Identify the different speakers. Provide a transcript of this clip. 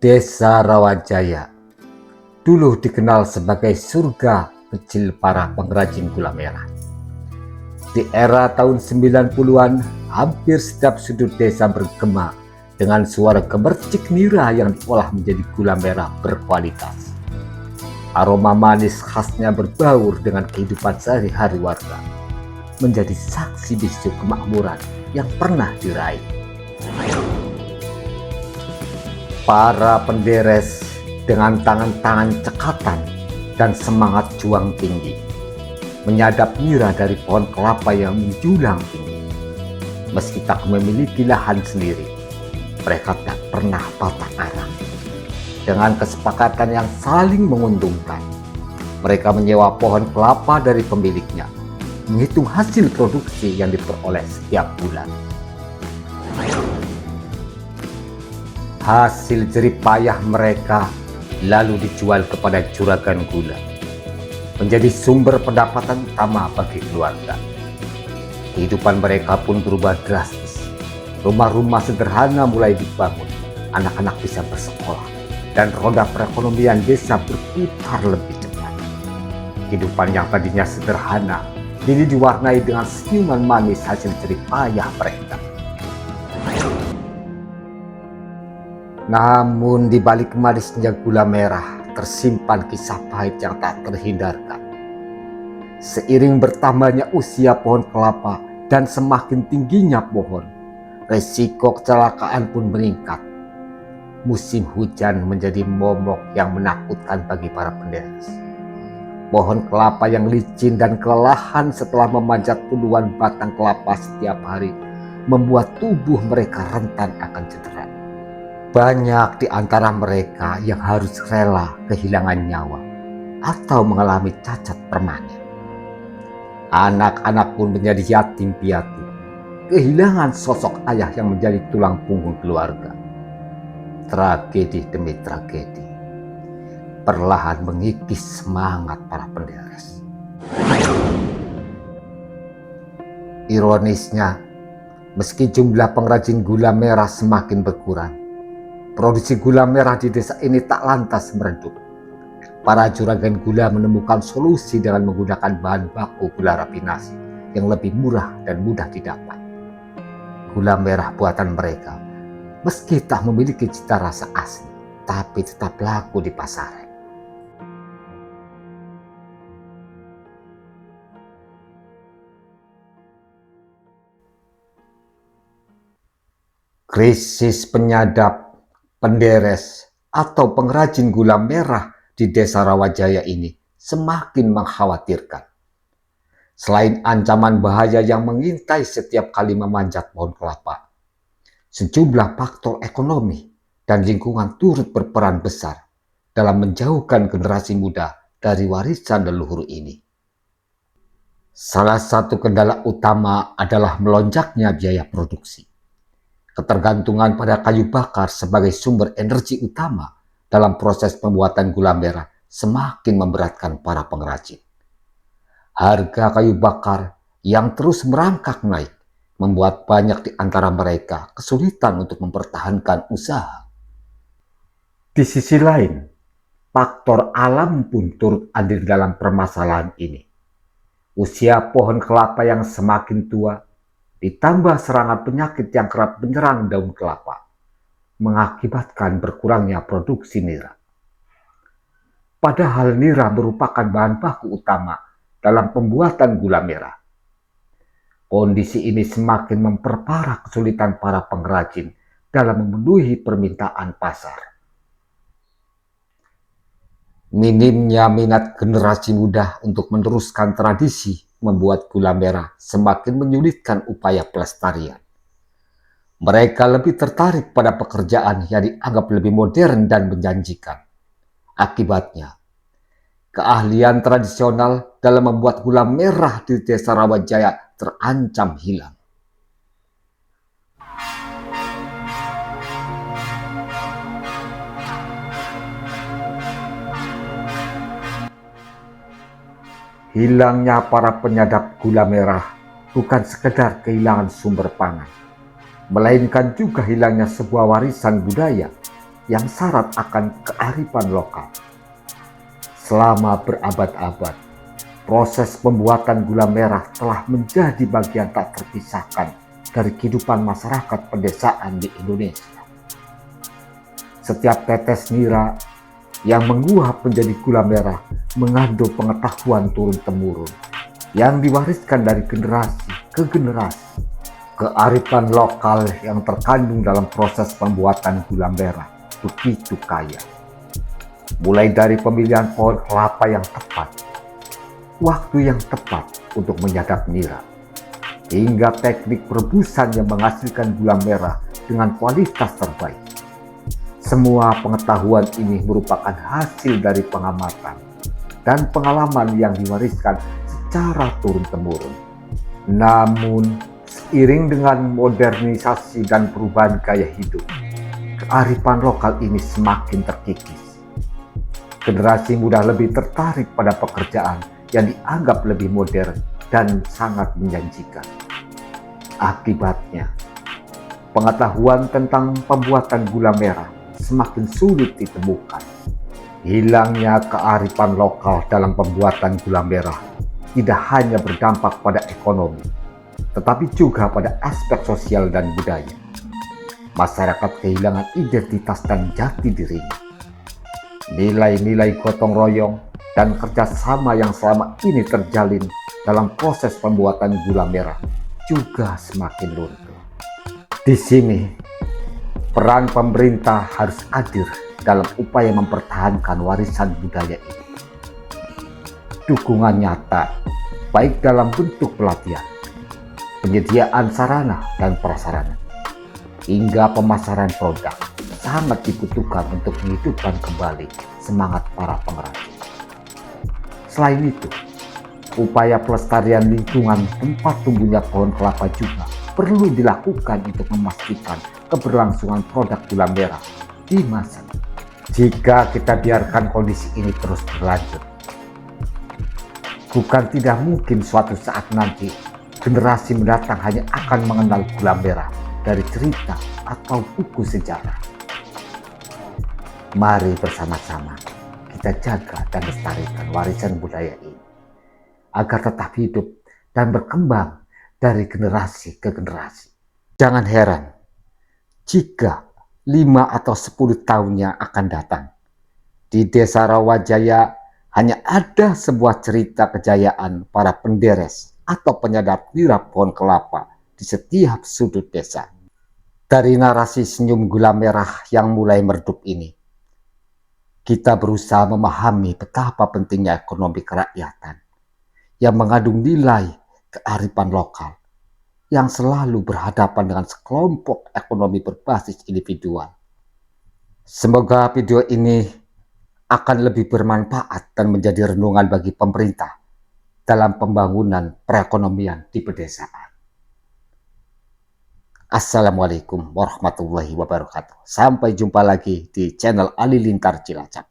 Speaker 1: Desa Rawajaya dulu dikenal sebagai surga kecil para pengrajin gula merah. Di era tahun 90-an, hampir setiap sudut desa bergema dengan suara gemercik nira yang diolah menjadi gula merah berkualitas. Aroma manis khasnya berbaur dengan kehidupan sehari-hari warga, menjadi saksi bisu kemakmuran yang pernah diraih. Para penderes dengan tangan-tangan cekatan dan semangat juang tinggi menyadap nira dari pohon kelapa yang menjulang tinggi. Meski tak memiliki lahan sendiri, mereka tak pernah patah arang. Dengan kesepakatan yang saling menguntungkan, mereka menyewa pohon kelapa dari pemiliknya, menghitung hasil produksi yang diperoleh setiap bulan. Hasil jerih payah mereka lalu dijual kepada juragan gula, menjadi sumber pendapatan utama bagi keluarga. Kehidupan mereka pun berubah drastis. Rumah-rumah sederhana mulai dibangun, anak-anak bisa bersekolah, dan roda perekonomian desa berputar lebih cepat. Kehidupan yang tadinya sederhana kini diwarnai dengan senyuman manis hasil jerih payah mereka. Namun di balik manisnya gula merah tersimpan kisah pahit yang tak terhindarkan. Seiring bertambahnya usia pohon kelapa dan semakin tingginya pohon, resiko kecelakaan pun meningkat. Musim hujan menjadi momok yang menakutkan bagi para penderes. Pohon kelapa yang licin dan kelelahan setelah memanjat puluhan batang kelapa setiap hari membuat tubuh mereka rentan akan cedera. Banyak di antara mereka yang harus rela kehilangan nyawa atau mengalami cacat permanen. Anak-anak pun menjadi yatim piatu, kehilangan sosok ayah yang menjadi tulang punggung keluarga. Tragedi demi tragedi perlahan mengikis semangat para penderes. Ironisnya, meski jumlah pengrajin gula merah semakin berkurang, produksi gula merah di desa ini tak lantas meredup. Para juragan gula menemukan solusi dengan menggunakan bahan baku gula rafinasi yang lebih murah dan mudah didapat. Gula merah buatan mereka, meski tak memiliki cita rasa asli, tapi tetap laku di pasaran. Krisis penyadap, penderes, atau pengrajin gula merah di desa Rawajaya ini semakin mengkhawatirkan. Selain ancaman bahaya yang mengintai setiap kali memanjat pohon kelapa, sejumlah faktor ekonomi dan lingkungan turut berperan besar dalam menjauhkan generasi muda dari warisan leluhur ini. Salah satu kendala utama adalah melonjaknya biaya produksi. Ketergantungan pada kayu bakar sebagai sumber energi utama dalam proses pembuatan gula merah semakin memberatkan para pengrajin. Harga kayu bakar yang terus merangkak naik membuat banyak di antara mereka kesulitan untuk mempertahankan usaha. Di sisi lain, faktor alam pun turut andil dalam permasalahan ini. Usia pohon kelapa yang semakin tua ditambah serangan penyakit yang kerap menyerang daun kelapa, mengakibatkan berkurangnya produksi nira. Padahal nira merupakan bahan baku utama dalam pembuatan gula merah. Kondisi ini semakin memperparah kesulitan para pengrajin dalam memenuhi permintaan pasar. Minimnya minat generasi muda untuk meneruskan tradisi membuat gula merah semakin menyulitkan upaya pelestarian. Mereka lebih tertarik pada pekerjaan yang dianggap lebih modern dan menjanjikan. Akibatnya, keahlian tradisional dalam membuat gula merah di desa Rawajaya terancam hilang. Hilangnya para penyadap gula merah bukan sekedar kehilangan sumber pangan, melainkan juga hilangnya sebuah warisan budaya yang syarat akan kearifan lokal. Selama berabad-abad, proses pembuatan gula merah telah menjadi bagian tak terpisahkan dari kehidupan masyarakat pedesaan di Indonesia. Setiap tetes nira yang menguap menjadi gula merah mengandung pengetahuan turun-temurun yang diwariskan dari generasi ke generasi. Kearifan lokal yang terkandung dalam proses pembuatan gula merah begitu kaya. Mulai dari pemilihan pohon kelapa yang tepat, waktu yang tepat untuk menyadap nira, hingga teknik perebusan yang menghasilkan gula merah dengan kualitas terbaik. Semua pengetahuan ini merupakan hasil dari pengamatan dan pengalaman yang diwariskan secara turun-temurun. Namun, seiring dengan modernisasi dan perubahan gaya hidup, kearifan lokal ini semakin terkikis. Generasi muda lebih tertarik pada pekerjaan yang dianggap lebih modern dan sangat menjanjikan. Akibatnya, pengetahuan tentang pembuatan gula merah semakin sulit ditemukan. Hilangnya kearifan lokal dalam pembuatan gula merah tidak hanya berdampak pada ekonomi, tetapi juga pada aspek sosial dan budaya. Masyarakat kehilangan identitas dan jati dirinya. Nilai-nilai gotong royong dan kerjasama yang selama ini terjalin dalam proses pembuatan gula merah juga semakin luntur. Di sini, peran pemerintah harus hadir dalam upaya mempertahankan warisan budaya ini. Dukungan nyata, baik dalam bentuk pelatihan, penyediaan sarana dan prasarana, hingga pemasaran produk, sangat dibutuhkan untuk menghidupkan kembali semangat para pengrajin. Selain itu, upaya pelestarian lingkungan tempat tumbuhnya pohon kelapa juga perlu dilakukan untuk memastikan keberlangsungan produk gula merah di masa depan. Jika kita biarkan kondisi ini terus berlanjut, bukan tidak mungkin suatu saat nanti generasi mendatang hanya akan mengenal gula merah dari cerita atau buku sejarah. Mari bersama-sama kita jaga dan lestarikan warisan budaya ini agar tetap hidup dan berkembang dari generasi ke generasi. Jangan heran jika 5 atau 10 tahunnya akan datang, di Desa Rawajaya hanya ada sebuah cerita kejayaan para penderes atau penyadap nira pohon kelapa di setiap sudut desa. Dari narasi senyum gula merah yang mulai meredup ini, kita berusaha memahami betapa pentingnya ekonomi kerakyatan yang mengandung nilai kearifan lokal yang selalu berhadapan dengan sekelompok ekonomi berbasis individual. Semoga video ini akan lebih bermanfaat dan menjadi renungan bagi pemerintah dalam pembangunan perekonomian di pedesaan. Assalamualaikum warahmatullahi wabarakatuh. Sampai jumpa lagi di channel Ali Lintar Cilacap.